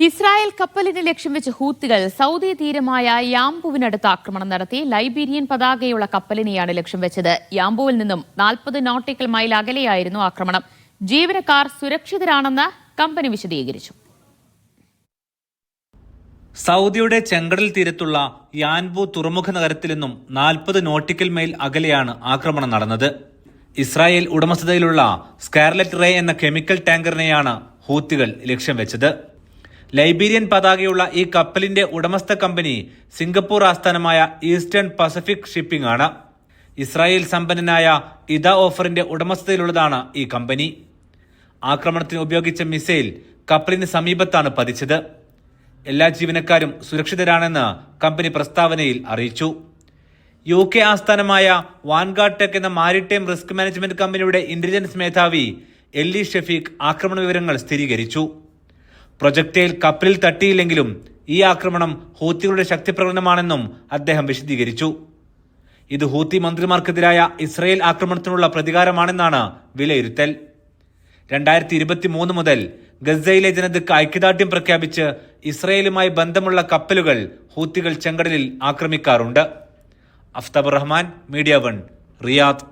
Israel കപ്പലിനെ ലക്ഷ്യം വെച്ച് ഹൂത്തികൾ Saudi തീരമായ യാംബുവിനടുത്ത് ആക്രമണം നടത്തി. ലൈബീരിയൻ പതാകയുള്ള കപ്പലിനെയാണ് ലക്ഷ്യം വെച്ചത്. യാംബുവിൽ നിന്നും 40 നോട്ടിക്കൽ മൈൽ അകലെയായിരുന്നു ആക്രമണം. ജീവനക്കാർ സുരക്ഷിതരാണെന്ന് കമ്പനി വിശദീകരിച്ചു. സൗദിയുടെ ചെങ്കടൽ തീരത്തുള്ള യാൻബു തുറമുഖ നഗരത്തിൽ നിന്നും 40 നോട്ടിക്കൽ മൈൽ അകലെയാണ് ആക്രമണം നടന്നത്. ഇസ്രായേൽ ഉടമസ്ഥതയിലുള്ള സ്കാർലറ്റ് റേ എന്ന കെമിക്കൽ ടാങ്കറിനെയാണ് ഹൂത്തികൾ ലക്ഷ്യം വെച്ചത്. ലൈബീരിയൻ പതാകയുള്ള ഈ കപ്പലിന്റെ ഉടമസ്ഥ കമ്പനി സിംഗപ്പൂർ ആസ്ഥാനമായ ഈസ്റ്റേൺ പസഫിക് ഷിപ്പിംഗ് ആണ്. ഇസ്രായേൽ സമ്പന്നനായ ഇദ ഓഫറിന്റെ ഉടമസ്ഥതയിലുള്ളതാണ് ഈ കമ്പനി. ആക്രമണത്തിന് ഉപയോഗിച്ച മിസൈൽ കപ്പലിന് സമീപത്താണ് പതിച്ചത്. എല്ലാ ജീവനക്കാരും സുരക്ഷിതരാണെന്ന് കമ്പനി പ്രസ്താവനയിൽ അറിയിച്ചു. UK ആസ്ഥാനമായ വാൻഗാർഡ് ടെക് എന്ന മാരിടൈം റിസ്ക് മാനേജ്മെന്റ് കമ്പനിയുടെ ഇന്റലിജൻസ് മേധാവി എല്ലി ഷെഫീഖ് ആക്രമണ വിവരങ്ങൾ സ്ഥിരീകരിച്ചു. പ്രൊജക്ടൈൽ കപ്പലിൽ തട്ടിയില്ലെങ്കിലും ഈ ആക്രമണം ഹൂത്തികളുടെ ശക്തിപ്രകടനമാണെന്നും അദ്ദേഹം വിശദീകരിച്ചു. ഇത് ഹൂത്തി മന്ത്രിമാർക്കെതിരായ ഇസ്രായേൽ ആക്രമണത്തിനുള്ള പ്രതികാരമാണെന്നാണ് വിലയിരുത്തൽ. 2023 മുതൽ ഗസയിലെ ജനതയ്ക്ക് ഐക്യദാർഢ്യം പ്രഖ്യാപിച്ച് ഇസ്രായേലുമായി ബന്ധമുള്ള കപ്പലുകൾ ഹൂത്തികൾ ചെങ്കടലിൽ ആക്രമിക്കാറുണ്ട്. Aftab Rahman, media 1, Riyadh.